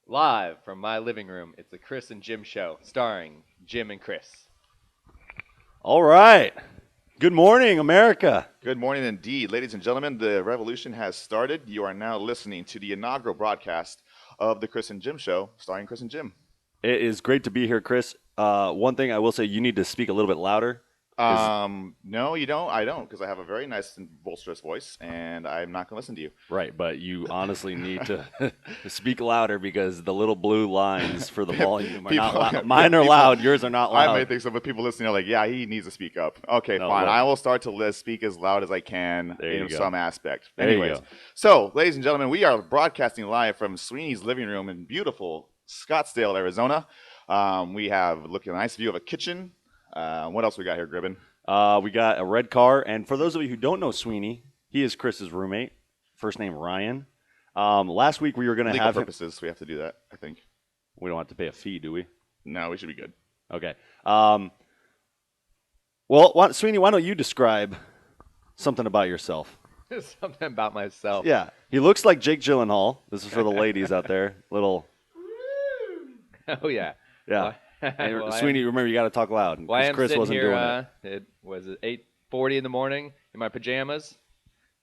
Live from my living room, it's the Chris and Jim Show, starring Jim and Chris. All right. Good morning, America. Good morning indeed. Ladies and gentlemen, the revolution has started. You are now listening to the inaugural broadcast of the Chris and Jim Show, starring Chris and Jim. It is great to be here, Chris. One thing I will say, you need to speak a little bit louder. No, you don't. I don't, because I have a very nice and boisterous voice, and I'm not going to listen to you. Right, but you honestly need to speak louder because the little blue lines for the volume are not loud. Mine are loud. Yours are not loud. I may think so, but people listening are like, yeah, he needs to speak up. Okay, No, fine. look. I will start to speak as loud as I can There you in go. some aspect. There you Anyways, go. so, ladies and gentlemen, we are broadcasting live from Sweeney's living room in beautiful Scottsdale, Arizona. We have a nice view of a kitchen. What else we got here, Gribben? We got a red car, and for those of you who don't know Sweeney, he is Chris's roommate. First name Ryan. Last week we were going to Legal have him. purposes, we have to do that, I think. We don't have to pay a fee, do we? No, we should be good. Okay. Sweeney, why don't you describe something about yourself? Something about myself. Yeah, he looks like Jake Gyllenhaal. This is for the ladies out there. Little, Oh, yeah. yeah. And Well, Sweeney, remember you got to talk loud. Well, I 'cause am Chris sitting wasn't here, doing it. it was 8:40 in the morning in my pajamas,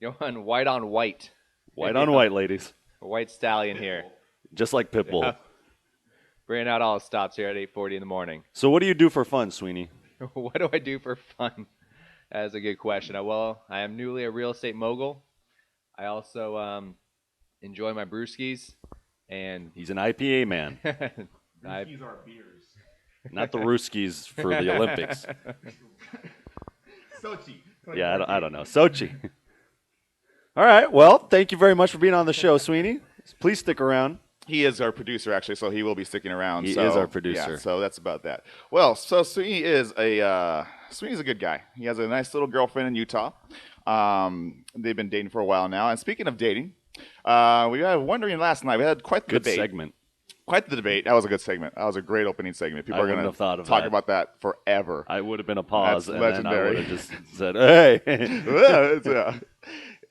going white on white. White on white, ladies, A white stallion here. just like Pitbull. Yeah. Bringing out all the stops here at 8:40 in the morning. So, what do you do for fun, Sweeney? What do I do for fun? That's a good question. I am newly a real estate mogul. I also enjoy my brewskis, and He's an IPA man, These are beers. not the Ruskies for the Olympics. Sochi. Yeah, I don't know. Sochi. All right. Well, thank you very much for being on the show, Sweeney. Please stick around. He is our producer, actually, so he will be sticking around. He so, is our producer. Yeah, so that's about that. Well, so Sweeney is Sweeney's a good guy. He has a nice little girlfriend in Utah. They've been dating for a while now. And speaking of dating, we were wondering last night. We had quite the Good debate. segment. Quite the debate. That was a good segment. That was a great opening segment. People I are going wouldn't to have thought of talk that. about that forever. I would have been a pause, That's and then I legendary. would have just said, "Hey." Yeah.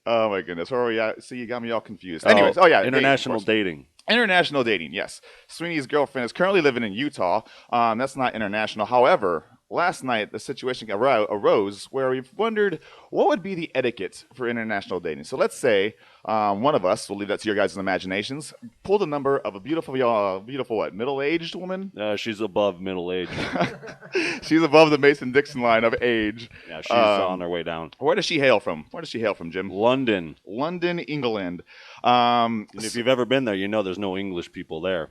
Oh my goodness. Where are we at? See, you got me all confused. Anyways, dating, of international course. dating. International dating, yes. Sweeney's girlfriend is currently living in Utah. That's not international. However, last night the situation arose where we've wondered what would be the etiquette for international dating. So let's say one of us, we'll leave that to your guys' imaginations, pulled a number of a beautiful what, middle-aged woman? She's above middle age. She's above the Mason-Dixon line of age. Yeah, she's on her way down. Where does she hail from? Jim? London. London, England. And if you've ever been there, you know there's no English people there.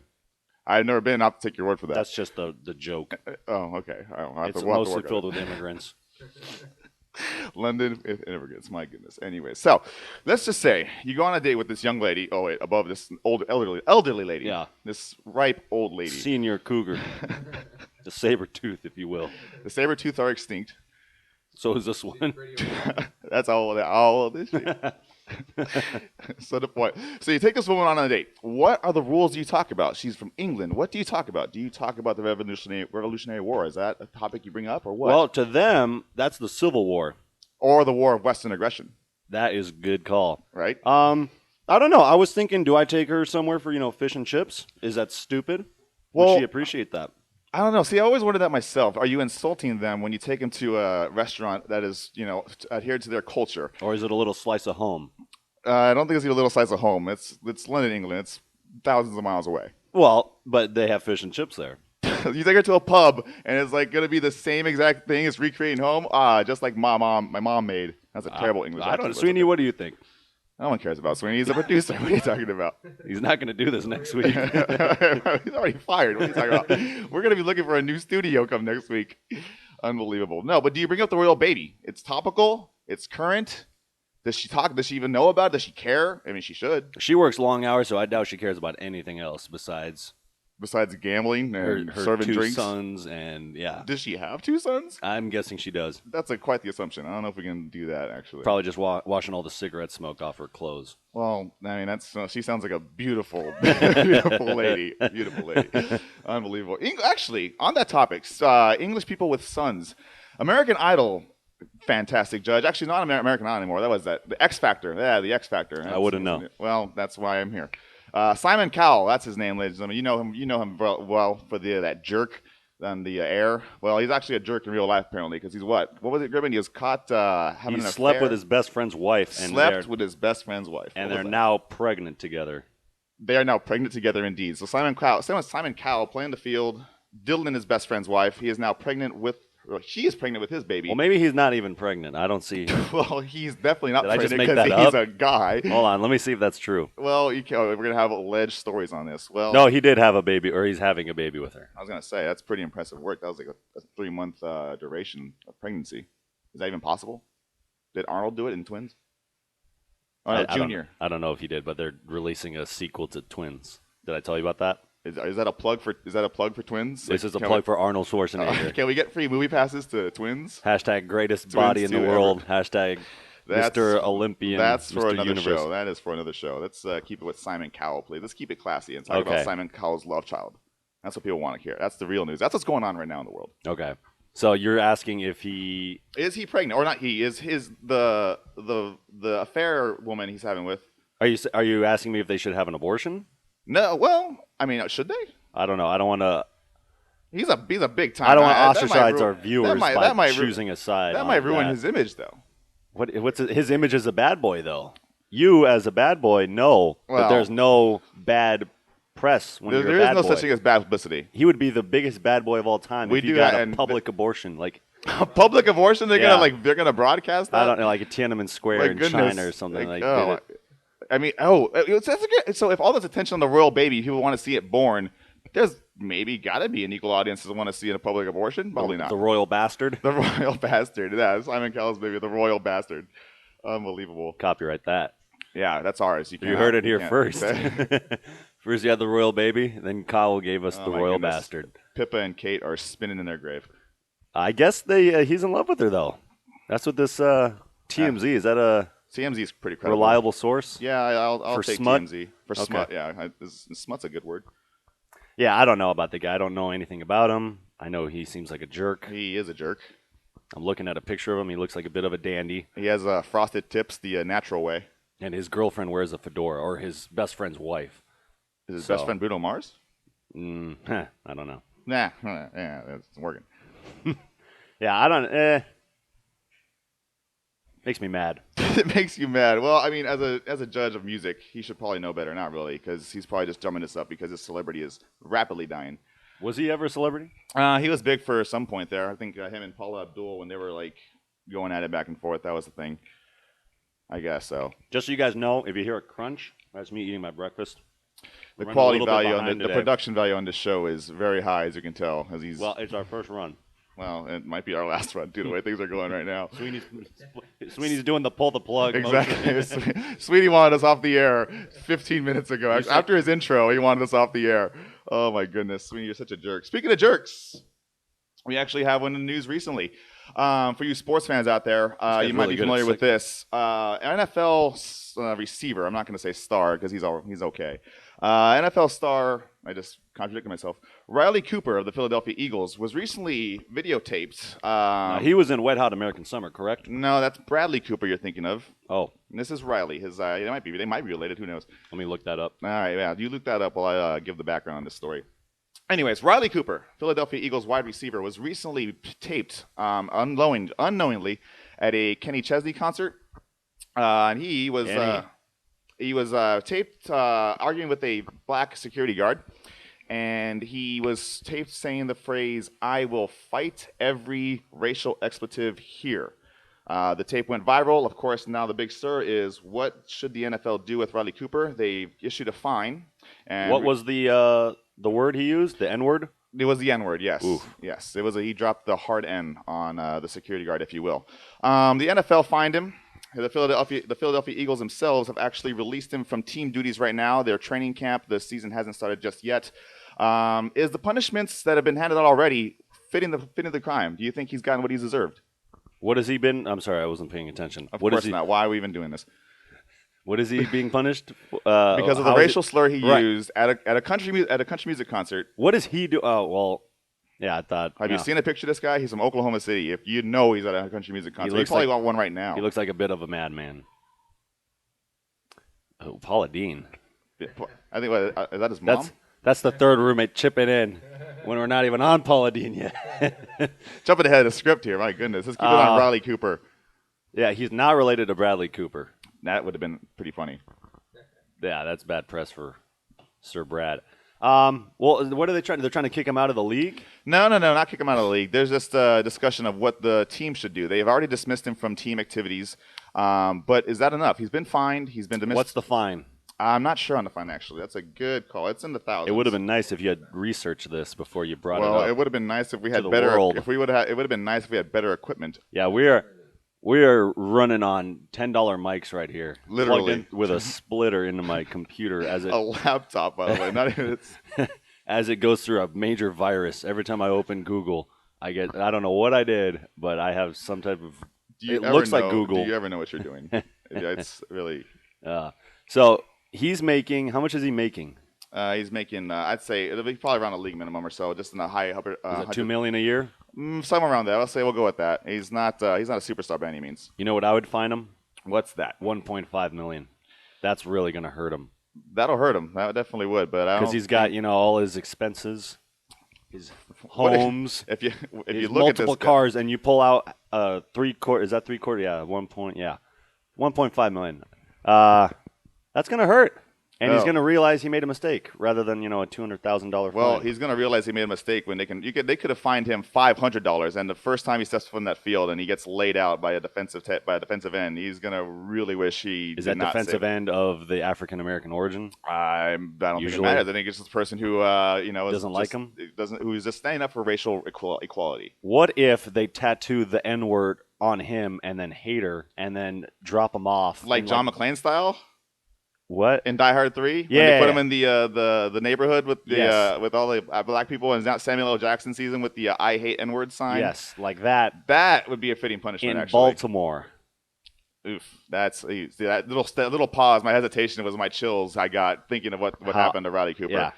I've never been. I'll have to take your word for that. That's just the joke. Oh, okay. We'll have It's to work mostly on it. filled with immigrants. London immigrants. My goodness. Anyway, so let's just say you go on a date with this young lady. Oh wait, above this old elderly lady. Yeah. This ripe old lady. Senior cougar. The saber tooth, if you will. The saber tooth are extinct. So is this one. That's all of this shit. So the point. So you take this woman on a date. What are the rules you talk about? She's from England. What do you talk about? Do you talk about the Revolutionary War? Is that a topic you bring up, or what? Well, to them, that's the Civil War. Or the War of Western Aggression, That is a good call. right? I don't know. I was thinking, do I take her somewhere for, fish and chips? Is that stupid? Would Well- she appreciate that? I don't know. See, I always wondered that myself. Are you insulting them when you take them to a restaurant that is, adhered to their culture? Or is it a little slice of home? I don't think it's a little size of home. It's London, England. It's thousands of miles away. Well, but they have fish and chips there. You take her to a pub, and it's like going to be the same exact thing as recreating home. Just like my mom made. That's a terrible English I accent. don't, but Sweeney, it's what do you think? okay. No one cares about Sweeney. He's a producer. What are you talking about? He's not going to do this next week. He's already fired. What are you talking about? We're going to be looking for a new studio come next week. Unbelievable. No, but do you bring up the royal baby? It's topical. It's current. Does she talk? Does she even know about it? Does she care? I mean, she should. She works long hours, so I doubt she cares about anything else besides Besides gambling and her serving two drinks. sons, and yeah, Does she have two sons? I'm guessing she does. That's quite the assumption. I don't know if we can do that, actually. Probably just washing all the cigarette smoke off her clothes. Well, I mean, she sounds like a beautiful, beautiful lady. Beautiful lady. Unbelievable. Actually, on that topic, English people with sons. American Idol, fantastic judge. Actually, not American Idol anymore. That was the X Factor. Yeah, the X Factor. I wouldn't know. Well, that's why I'm here. Simon Cowell, that's his name, ladies and gentlemen. You know him well for that jerk on the air. Well, he's actually a jerk in real life, apparently, because he's what? What was it, Gribbin? He was caught having He an slept affair. with his best friend's wife. Slept with his best friend's wife. And What they're was that? now pregnant together. They are now pregnant together, indeed. So Simon Cowell playing the field, diddling his best friend's wife. He is now pregnant with. Well, she is pregnant with his baby. Well, maybe he's not even pregnant. I don't see. Well, he's definitely not Did I just pregnant make because that he's a guy. Hold on, let me see if that's true. Well, we're gonna have alleged stories on this. Well, No, he did have a baby, or he's having a baby with her. I was gonna say that's pretty impressive work. That was like a 3-month duration of pregnancy. Is that even possible? Did Arnold do it in Twins? Oh, no, Junior. I don't know if he did, but they're releasing a sequel to Twins. Did I tell you about that? Is that a plug for Twins? This is a Can plug for Arnold Schwarzenegger. Can we get free movie passes to Twins? Hashtag greatest body in the too, world. ever. Hashtag That's- Mr. Olympian. That's for Mr. another Universe. show. That is for another show. Let's keep it with Simon Cowell, please. Let's keep it classy and talk Okay. about Simon Cowell's love child. That's what people want to hear. That's the real news. That's what's going on right now in the world. Okay. So you're asking if he. Is he pregnant or not? He is the affair woman he's having with. Are you asking me if they should have an abortion? No, well, I mean, should they? I don't know. I don't want to. He's a big time. I don't want to that might ostracize ruin- our viewers that by might ru- choosing a side. That on might ruin his image, though. What's his image as a bad boy, though? You, as a bad boy, know that Well- there's no bad press when you're There a is bad no boy. such thing as bad publicity. He would be the biggest bad boy of all time We if he do got that, a and public abortion. Like Public abortion? Yeah. They're gonna broadcast that? I don't know, like a Tiananmen Square My in goodness. China or something. Like, oh, did it- I mean, so if all this attention on the royal baby, people want to see it born, there's maybe got to be an equal audience that want to see a public abortion. Probably not. the royal bastard. The royal bastard. Yeah, Simon Cowell's baby, the royal bastard. Unbelievable. Copyright that. Yeah, that's ours. You cannot- heard it here can't first. say. First you had the royal baby, then Kyle gave us Oh, the my royal goodness. bastard. Pippa and Kate are spinning in their grave. I guess he's in love with her, though. That's what this TMZ, is that a TMZ is pretty credible. reliable source? Yeah, I'll For take smut? TMZ. For Okay. smut, yeah. Smut's a good word. Yeah, I don't know about the guy. I don't know anything about him. I know he seems like a jerk. He is a jerk. I'm looking at a picture of him. He looks like a bit of a dandy. He has frosted tips the natural way. And his girlfriend wears a fedora, or his best friend's wife. Is his So- best friend Bruno Mars? I don't know. Nah, yeah, it's working. Yeah, I don't. Makes me mad. It makes you mad. Well, I mean, as a judge of music, he should probably know better. Not really, because he's probably just drumming this up because his celebrity is rapidly dying. Was he ever a celebrity? He was big for some point there. I think him and Paula Abdul, when they were like going at it back and forth, that was the thing. I guess so. Just so you guys know, if you hear a crunch, that's me eating my breakfast. The Running a quality little bit value on behind the today. production value on this show is very high, as you can tell. As he's Well, it's our first run. well, it might be our last run too. The way things are going right now. Sweeney's doing the pull the plug motion. Exactly. Sweetie wanted us off the air 15 minutes ago. You said- After his intro, he wanted us off the air. Oh my goodness, Sweetie, you're such a jerk. Speaking of jerks, we actually have one in the news recently. For you sports fans out there, guy's you might really be good at familiar with sick- this. NFL receiver. I'm not going to say star because he's okay. NFL star. I just contradicted myself. Riley Cooper of the Philadelphia Eagles was recently videotaped. He was in Wet Hot American Summer, correct? No, that's Bradley Cooper you're thinking of. Oh, And this is Riley. They might be related. Who knows? let me look that up. All right, yeah. You look that up while I give the background on this story. Anyways, Riley Cooper, Philadelphia Eagles wide receiver, was recently taped unknowingly at a Kenny Chesney concert. And he was taped arguing with a black security guard. And he was taped saying the phrase, "I will fight every racial expletive here." The tape went viral. Of course, now the big stir is what should the NFL do with Riley Cooper? They issued a fine. And What was the word he used? The N word? It was the N-word, yes. Oof. Yes, it was. He dropped the hard N on the security guard, if you will. The NFL fined him. The Philadelphia Eagles themselves have actually released him from team duties right now. Their training camp, the season hasn't started just yet. Is the punishments that have been handed out already fitting the crime? Do you think he's gotten what he's deserved? What has he been? I'm sorry, I wasn't paying attention. Of What course is he? not. Why are we even doing this? What is he being punished? Because of the how is racial slur he Right. used at a country music concert. What does he do? Oh, well, yeah, I thought. Have no. you seen a picture of this guy? He's from Oklahoma City. If you know he's at a country music concert, looks you probably like- want one right now. He looks like a bit of a madman. Oh, Paula Dean. I think is that his mom? That's the third roommate chipping in when we're not even on Paula Deen yet. Jumping ahead of the script here. My goodness, let's keep it on Riley Cooper. Yeah, he's not related to Bradley Cooper. That would have been pretty funny. Yeah, that's bad press for Sir Brad. Well, what are they trying? They're trying to kick him out of the league? No, not kick him out of the league. There's just a discussion of what the team should do. They have already dismissed him from team activities, but is that enough? He's been fined. He's been dismissed. What's the fine? I'm not sure on the fine, actually. That's a good call. It's in the thousands. It would have been nice if you had researched this before you brought it up. Well, it would have been nice if we had the better. world. If we would have, it would have been nice if we had better equipment. Yeah, we are running on $10 mics right here. Literally. Plugged in with a splitter into my computer as it A laptop, by the way. Not even. as it goes through a major virus. Every time I open Google, I don't know what I did, but I have some type of. It looks like Google. Do you ever know what you're doing? It's really. So he's making. How much is he making? He's making. I'd say it'll be probably around a league minimum or so, just in the high upper. Is it $2 million a year? Somewhere around that. I'll say we'll go with that. He's not. He's not a superstar by any means. You know what I would fine him? What's that? $1.5 million. That's really going to hurt him. That'll hurt him. That definitely would. But because he's got all his expenses, his homes. If you look multiple at multiple cars and you pull out 3/4, is that 3/4? Yeah, 1.5 million. That's going to hurt. And he's going to realize he made a mistake rather than, a $200,000 fine. Well, he's going to realize he made a mistake when they could have fined him $500, and the first time he steps from that field and he gets laid out by a defensive end, he's going to really wish he is that defensive end of the African American origin? I don't think it matters. I think it's just a person who doesn't like him, who's just standing up for racial equality. What if they tattoo the N-word on him and then Hater and then drop him off like John McClane style? What? In Die Hard 3? Yeah. When they put him in the neighborhood with with all the black people, and now Samuel L. Jackson sees him with the I hate N-word sign? Yes, like that. That would be a fitting punishment, in actually. Baltimore. Oof. See, that little pause, my hesitation was my chills I got thinking of what happened to Riley Cooper. Yeah.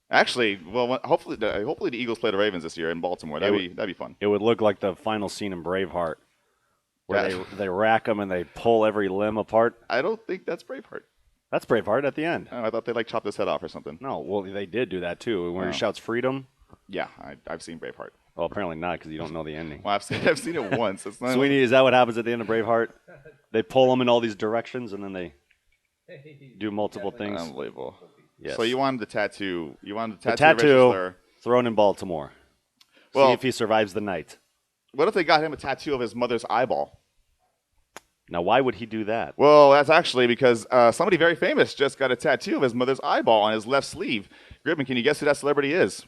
Actually, well, hopefully the Eagles play the Ravens this year in Baltimore. That'd be fun. It would look like the final scene in Braveheart, where they rack him and they pull every limb apart. I don't think that's Braveheart. That's Braveheart at the end. Oh, I thought they chopped his head off or something. No, well, they did do that too. When he shouts freedom. Yeah, I've seen Braveheart. Well, apparently not, because you don't know the ending. Well, I've seen it once. It's not Sweeney, is that what happens at the end of Braveheart? They pull him in all these directions, and then they do multiple things. Unbelievable. Yes. So you wanted the tattoo. The tattoo thrown in Baltimore. Well, see if he survives the night. What if they got him a tattoo of his mother's eyeball? Now, why would he do that? Well, that's actually because somebody very famous just got a tattoo of his mother's eyeball on his left sleeve. Gribben, can you guess who that celebrity is?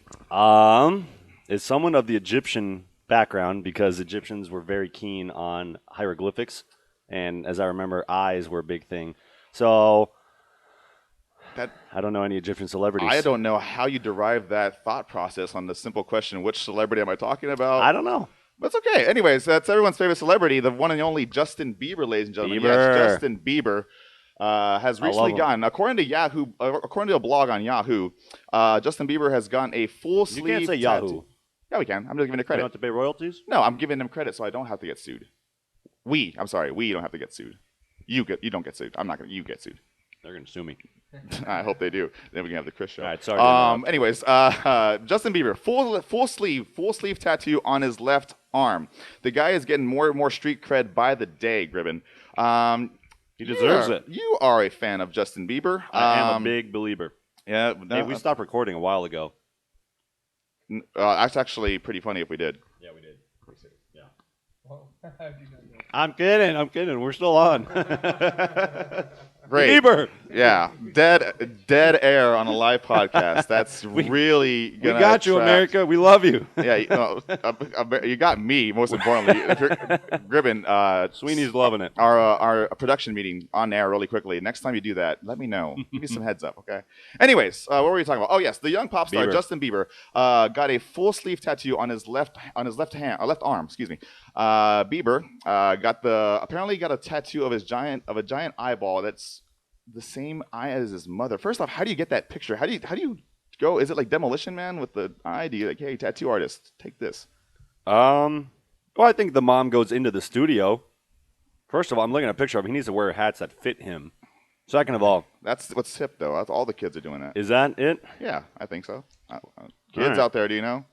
Is someone of the Egyptian background, because Egyptians were very keen on hieroglyphics, and as I remember, eyes were a big thing. So I don't know any Egyptian celebrities. I don't know how you derive that thought process on the simple question, which celebrity am I talking about? I don't know. That's okay. Anyways, that's everyone's favorite celebrity, the one and only Justin Bieber, ladies and gentlemen. Bieber. Yes, Justin Bieber has recently gotten, according to a blog on Yahoo, Justin Bieber has gotten a full sleeve. You can't say tattoo. Yahoo. Yeah, we can. I'm just giving it credit. You don't have to pay royalties? No, I'm giving them credit so I don't have to get sued. We don't have to get sued. You don't get sued. I'm not going to. You get sued. They're going to sue me. I hope they do. Then we can have the Chris show. All right, sorry. Anyways, Justin Bieber, full sleeve tattoo on his left arm. The guy is getting more and more street cred by the day, Gribben. He deserves it. You are a fan of Justin Bieber. I am a big believer. Yeah. Hey, we stopped recording a while ago. That's actually pretty funny if we did. Yeah, we did. Yeah. I'm kidding. We're still on. Great. Bieber. Yeah. Dead air on a live podcast. That's really gonna We got you, America. We love you. Yeah, you got me, most importantly. Gribben, Sweeney's loving it. Our production meeting on air really quickly. Next time you do that, let me know. Give me some heads up, okay? Anyways, what were we talking about? Oh, yes, the young pop star, Justin Bieber, got a full sleeve tattoo on his left arm, excuse me. Bieber apparently got a tattoo of a giant eyeball that's the same eye as his mother. First off, how do you get that picture? How do you go? Is it like Demolition Man with the eye? Do you like, hey, tattoo artist, take this? Well, I think the mom goes into the studio. First of all, I'm looking at a picture of him. He needs to wear hats that fit him. Second of all, That's what's hip, though. That's all the kids are doing that. is that it? Yeah, I think so. Kids right. out there, do you know?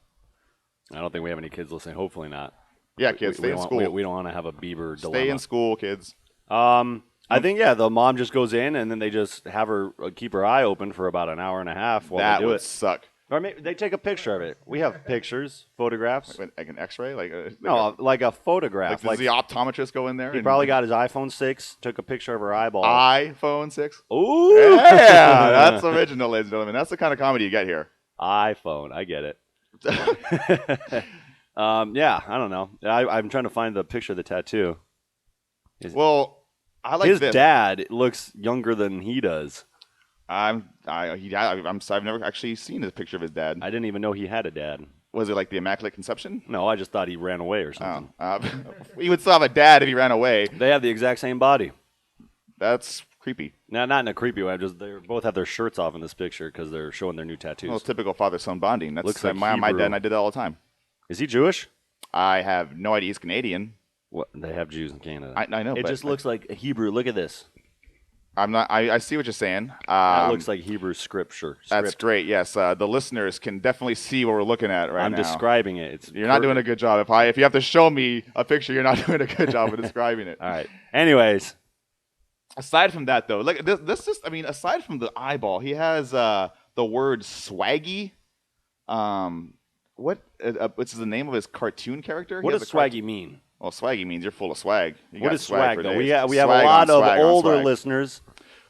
I don't think we have any kids listening. Hopefully not. Yeah, kids, stay in school. We don't want to have a Bieber dilemma. Stay in school, kids. I think, yeah, the mom just goes in and then they just have her keep her eye open for about an hour and a half while That they do would it. suck. Or maybe they take a picture of it. We have pictures, photographs. Like an X-ray, No, like a photograph. does the optometrist go in there? He and probably got his iPhone 6, took a picture of her eyeball. iPhone 6. Ooh! Yeah, that's original, ladies and gentlemen. That's the kind of comedy you get here. iPhone, I get it. Yeah, I don't know. I'm trying to find the picture of the tattoo. Well, I like His this. dad looks younger than he does. I've never actually seen a picture of his dad. I didn't even know he had a dad. Was it like the Immaculate Conception? No, I just thought he ran away or Oh, something. he would still have a dad if he ran away. They have the exact same body. That's creepy. Now, not in a creepy way. They both have their shirts off in this picture because they're showing their new tattoos. Well, it's typical father-son bonding. That's Looks like my dad Hebrew. and I did that all the time. Is he Jewish? I have no idea. He's Canadian. What? They have Jews in Canada. I know. It but just looks like Hebrew. Look at this. I'm not. I see what you're saying. That looks like Hebrew scripture. That's great. Yes, the listeners can definitely see what we're looking at right I'm now. describing it. You're not doing a good job. If you have to show me a picture, you're not doing a good job of describing it. All right. Anyways, Aside from that, though, like this just, I mean, aside from the eyeball, he has the word swaggy. What's the name of his cartoon character? what He does has a swaggy mean? Well, swaggy means you're full of swag. You What got is swag, for though? days. We have a Swag lot on of swag on older swag. listeners.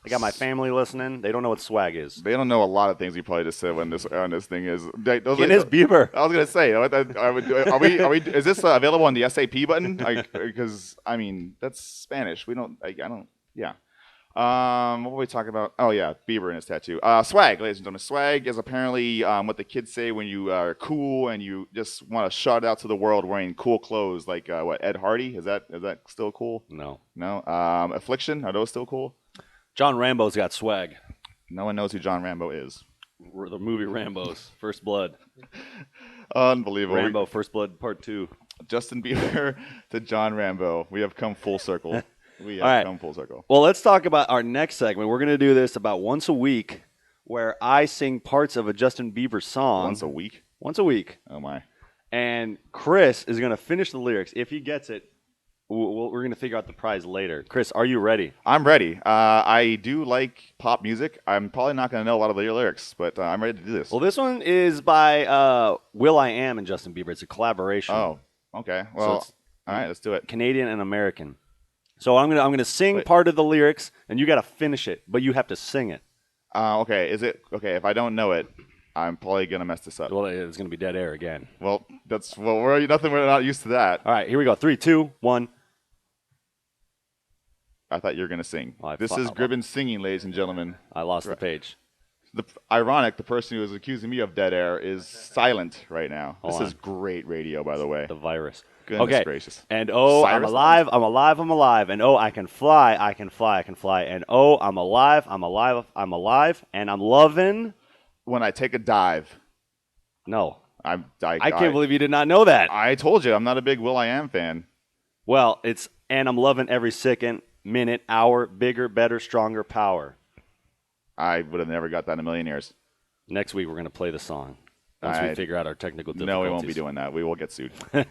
I got my family listening. They don't know what swag is. They don't know a lot of things we probably just said when this thing is. It is Bieber. I was gonna say, are we? Is this available on the SAP button? Because I mean, that's Spanish. We don't. I don't. Yeah. What were we talking about? Oh yeah, Bieber and his tattoo. Swag, ladies and gentlemen. Swag is apparently what the kids say when you are cool and you just want to shout out to the world wearing cool clothes, like what Ed Hardy. Is that still cool? No. No. Affliction, are those still cool? John Rambo's got swag. No one knows who John Rambo is. The movie Rambo's First Blood. Unbelievable. Rambo First Blood Part 2. Justin Bieber to John Rambo. We have come full circle. We have All right. come full circle. Well, let's talk about our next segment. We're going to do this about once a week where I sing parts of a Justin Bieber song. Once a week? Once a week. Oh, my. And Chris is going to finish the lyrics. If he gets it, we're going to figure out the prize later. Chris, are you ready? I'm ready. I do like pop music. I'm probably not going to know a lot of the lyrics, but I'm ready to do this. Well, this one is by will.i.am and Justin Bieber. It's a collaboration. Oh, okay. So Well, it's all right, let's do it. Canadian and American. So I'm gonna sing Wait. part of the lyrics, and you got to finish it, but you have to sing it. Okay, is it okay? If I don't know it, I'm probably gonna mess this up. Well, it's gonna be dead air again. Well, we're not used to that. All right, here we go. 3, 2, 1. I thought you were gonna sing. Well, This is Gribben singing, ladies and gentlemen. I lost the page. The person who is accusing me of dead air is silent right now. This is great radio, by the way. The virus. Goodness Okay. gracious. And oh, I'm Cyrus alive, I'm alive, I'm alive. And oh, I can fly, I can fly, I can fly. And oh, I'm alive, I'm alive, I'm alive. And I'm loving. When I take a dive, No. I can't believe you did not know that. I told you I'm not a big will.i.am fan. Well, it's and I'm loving every second, minute, hour, bigger, better, stronger, power. I would have never got that in a million years. Next week, we're going to play the song once we figure out our technical difficulties. No, we won't be doing that. We will get sued. That's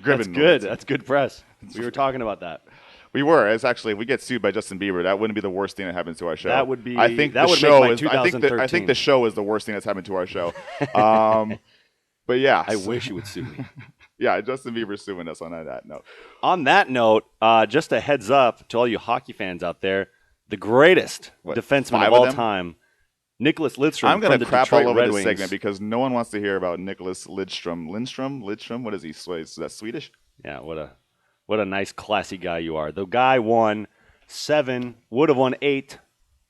Gribben good. will. That's good press. We were talking about that. We were. It's actually, if we get sued by Justin Bieber, that wouldn't be the worst thing that happens to our show. That would be. I think that the would show make my is. 2013. I think the show is the worst thing that's happened to our show. But yeah, I wish you would sue me. Yeah, Justin Bieber's suing us on that note. On that note, just a heads up to all you hockey fans out there: the greatest defenseman 5 of of all them? time, Nicholas Lidstrom. I'm going from to the crap Detroit all over Red this Wings. segment because no one wants to hear about Nicholas Lidstrom. Lidstrom? What is he? Is that Swedish? Yeah, what a nice, classy guy you are. The guy won 7, would have won 8.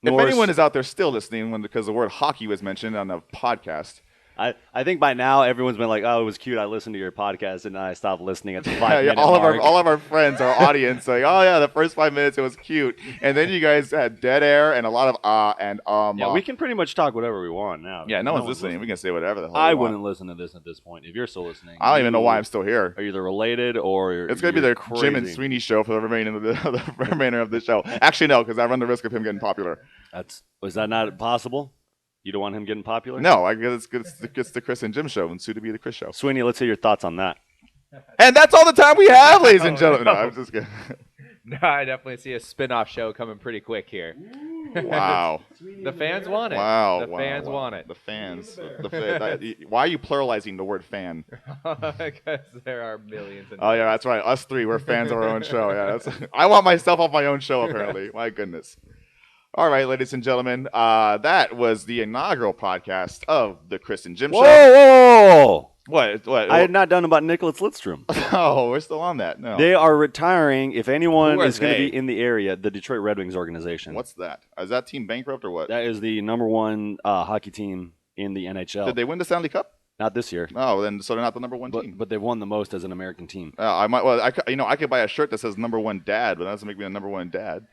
If anyone is out there still listening because the word hockey was mentioned on the podcast, I think by now everyone's been like, oh, it was cute. I listened to your podcast and I stopped listening at the 5 Yeah, minute all mark. of our friends, our audience, like, oh yeah, the first 5 minutes it was cute, and then you guys had dead air and a lot of and Yeah, we can pretty much talk whatever we want now. Yeah, no one's listening. We can say whatever the hell. I we want. wouldn't listen to this at this point. If you're still listening, I don't even know why I'm still here. Are either related or It's gonna be the Jim and Sweeney show for the remainder of the show. Actually, no, because I run the risk of him getting popular. Is that not possible? You don't want him getting popular? No, I guess it's the Chris and Jim show, and soon to be the Chris show. Sweeney, let's hear your thoughts on that. And that's all the time we have, ladies and gentlemen. No, I'm just kidding. No, I definitely see a spin-off show coming pretty quick here. Wow. The fans want it. Wow. The fans want it. The fans. Why are you pluralizing the word fan? Because there are millions. And Oh yeah, that's right. Us three, we're fans of our own show. Yeah, I want myself off my own show. Apparently, my goodness. All right, ladies and gentlemen, that was the inaugural podcast of the Chris and Jim Whoa, Show. whoa! What? I had not done about Nicholas Lidstrom. Oh, we're still on that. No. They are retiring. If anyone Who are is going to they? be in the area, the Detroit Red Wings organization. What's that? Is that team bankrupt or what? That is the number one hockey team in the NHL. Did they win the Stanley Cup? Not this year, Oh, then so they're not the number one team. but they've won the most as an American team. I might. Well, I could buy a shirt that says "number one dad," but that doesn't make me a number one dad.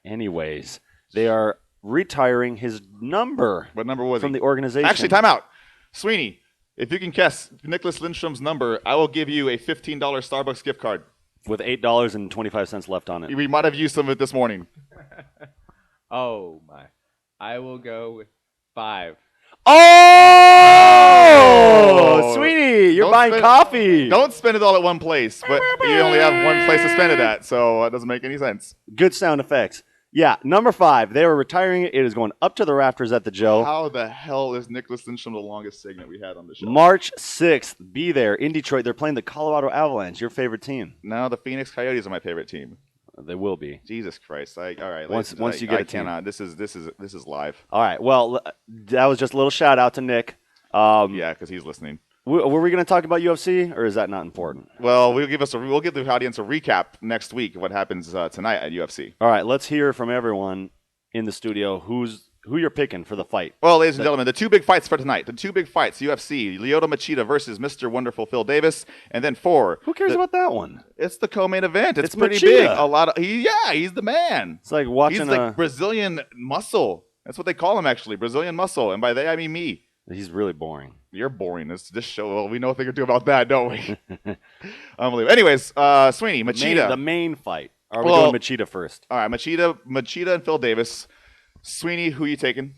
Anyways, they are retiring his number What number was from he? the organization. Actually, time out. Sweeney, if you can guess Nicholas Lindstrom's number, I will give you a $15 Starbucks gift card. with $8.25 left on it. We might have used some of it this morning. Oh my! I will go with 5. Oh, Sweeney, you're Don't buying spend- coffee. Don't spend it all at one place, but you only have one place to spend it at, so it doesn't make any sense. Good sound effects. Yeah, number 5. They are retiring it. It is going up to the rafters at the Joe. How the hell is Nicholas Lindstrom the longest segment we had on the show? March 6th, be there in Detroit. They're playing the Colorado Avalanche, your favorite team. No, the Phoenix Coyotes are my favorite team. They will be. Jesus Christ! All right. Once you get I a team. cannot. This is live. All right. Well, that was just a little shout out to Nick. Yeah. Yeah, because he's listening. Were we going to talk about UFC, or is that not important? Well, we'll give the audience a recap next week of what happens tonight at UFC. All right. Let's hear from everyone in the studio who you're picking for the fight. Well, ladies and gentlemen, the two big fights for tonight. The two big fights, UFC, Lyoto Machida versus Mr. Wonderful Phil Davis, and then Who cares about that one? It's the co-main event. It's pretty Machida. big. He's the man. It's like watching He's like Brazilian muscle. That's what they call him, actually, Brazilian muscle. And by they, I mean me. He's really boring. You're boring. This show. Well, we know what they can do about that, don't we? Unbelievable. Anyways, Sweeney, Machida. The main fight. Are we Well- going Machida first? All right, Machida and Phil Davis. Sweeney, who you taking?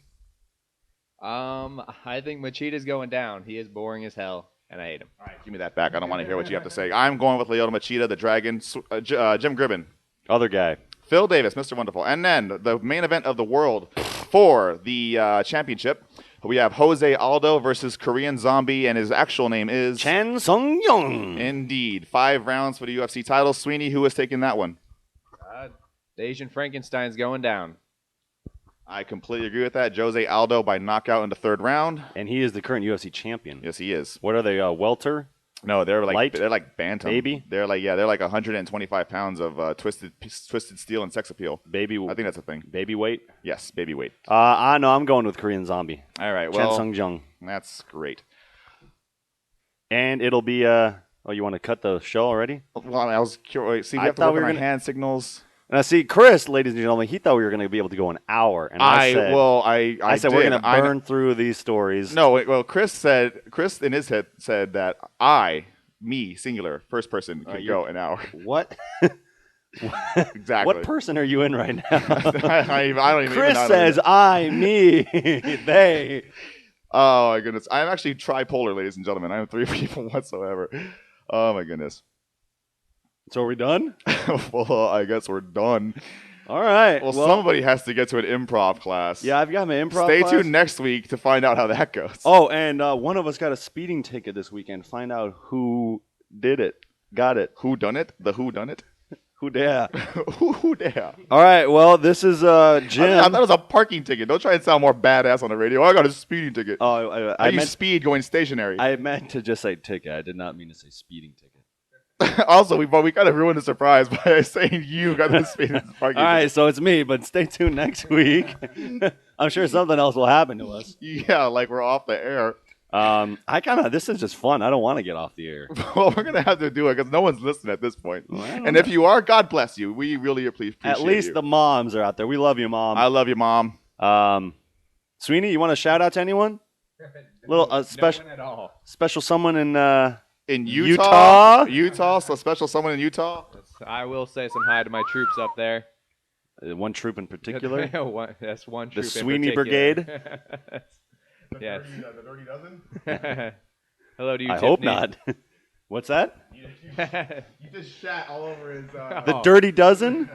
I think Machida's going down. He is boring as hell, and I hate him. All right, give me that back. I don't want to hear what you have to say. I'm going with Lyoto Machida, the Dragon, Jim Gribben, Other guy. Phil Davis, Mr. Wonderful. And then the main event of the world for the championship, we have Jose Aldo versus Korean Zombie, and his actual name is... Chan Sung Young. Indeed. 5 rounds for the UFC title. Sweeney, who is taking that one? The Asian Frankenstein's going down. I completely agree with that. Jose Aldo by knockout in the 3rd round. And he is the current UFC champion. Yes, he is. What are they? Welter? No, they're like Light? they're like bantam. Baby? They're like 125 pounds of twisted steel and sex appeal. Baby. I think that's a thing. Baby weight. Yes, baby weight. I know. I'm going with Korean Zombie. All right, Chan well, Sung Jung. that's great. And it'll be. Oh, you want to cut the show already? Well, I was curious. See, we I have to thought work we on were our gonna- hand signals. And I see Chris, ladies and gentlemen. He thought we were going to be able to go an hour, and I said, I said did. we're going to I- burn through these stories. No, well, Chris in his head said that me, singular, first person, could go an hour. What? Exactly. What person are you in right now? I don't even Chris know. says, I, me, they. Oh my goodness. I'm actually tripolar, ladies and gentlemen. I am 3 people whatsoever. Oh my goodness. So are we done? Well, I guess we're done. All right. Well, somebody has to get to an improv class. Yeah, I've got my improv Stay class. tuned next week to find out how that goes. Oh, and one of us got a speeding ticket this weekend. Find out who did it. Got it. Who done it? The who done it? Who dare? Who dare? All right. Well, this is Jim. I thought it was a parking ticket. Don't try and sound more badass on the radio. Oh, I got a speeding ticket. Oh, I use speed going stationary. I meant to just say ticket. I did not mean to say speeding ticket. Also, we kind of ruined the surprise by saying you got the speeding parking All right, ticket. so it's me, but stay tuned next week. I'm sure something else will happen to us. Yeah, like we're off the air. This is just fun. I don't want to get off the air. Well, we're gonna have to do it because no one's listening at this point. Well, I don't And know. if you are, God bless you. We really appreciate At least you. the moms are out there. We love you, Mom. I love you, Mom. Sweeney, you want to shout out to anyone? Little special No one at all. special someone in In Utah? Utah, so special someone in Utah. I will say some hi to my troops up there. one troop in particular. That's one The troop. Sweeney in particular. Yes. The Dirty Dozen? Hello to you, I hope Tiffany. not. What's that? You just shat all over his. The Dirty Dozen?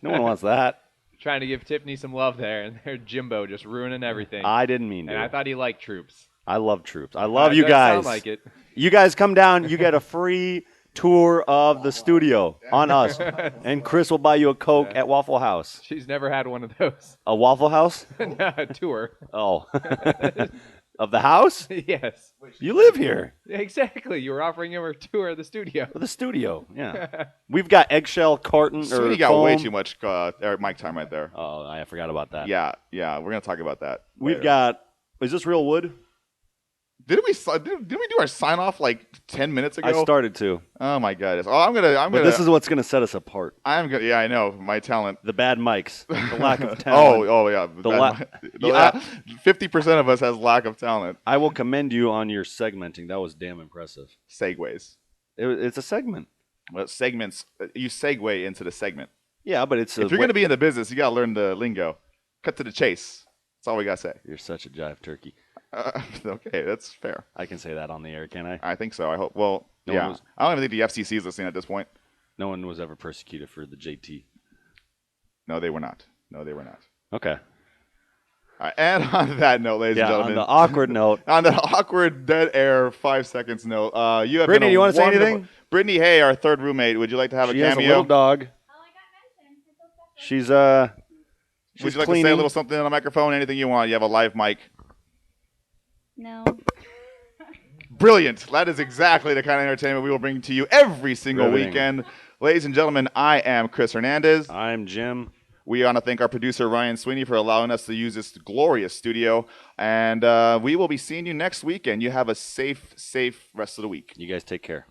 No one wants that. Trying to give Tiffany some love there, and there's Jimbo just ruining everything. I didn't mean and I to. thought he liked troops. I love troops. I love It you does guys. Sound like it. You guys come down. You get a free tour of the studio on us. And Chris will buy you a Coke at Waffle House. She's never had one of those. A Waffle House? A tour. Oh. Of the house? Yes. You live here. Exactly. You were offering him a tour of the studio. The studio, yeah. We've got eggshell carton or Sweeney got way foam. too much mic time right there. Oh, I forgot about that. Yeah, we're gonna talk about that. We've later. got. Is this real wood? Didn't we do our sign off like 10 minutes ago? I started to. Oh my goodness. Oh, I'm gonna. But this is what's going to set us apart. I'm gonna. Yeah, I know my talent. The bad mics, the lack of talent. Oh yeah. Yeah. 50% of us has lack of talent. I will commend you on your segmenting. That was damn impressive. Segues. It's a segment. Well, segments. You segue into the segment. Yeah, but it's. If you're gonna be in the business, you gotta learn the lingo. Cut to the chase. That's all we gotta say. You're such a jive turkey. Okay, that's fair. I can say that on the air, can I? I think so. I hope. Well, No yeah. one was- I don't even think the FCC is listening at this point. No one was ever persecuted for the JT. No, they were not. No, they were not. Okay. All right, and on that note, ladies and Yeah, on gentlemen, the awkward note. on that awkward dead air 5 seconds note, you have Brittany, been a you wanna say wonderful- anything? Brittany Hay, our third roommate. Would you like to have She a has a cameo? little dog. She's Would you like to say cleaning. a little something on the microphone? Anything you want? You have a live mic. No. Brilliant. That is exactly the kind of entertainment we will bring to you every single Riveting. weekend. Ladies and gentlemen, I am Chris Hernandez. I'm Jim. We want to thank our producer, Ryan Sweeney, for allowing us to use this glorious studio. And we will be seeing you next weekend. You have a safe rest of the week. You guys take care.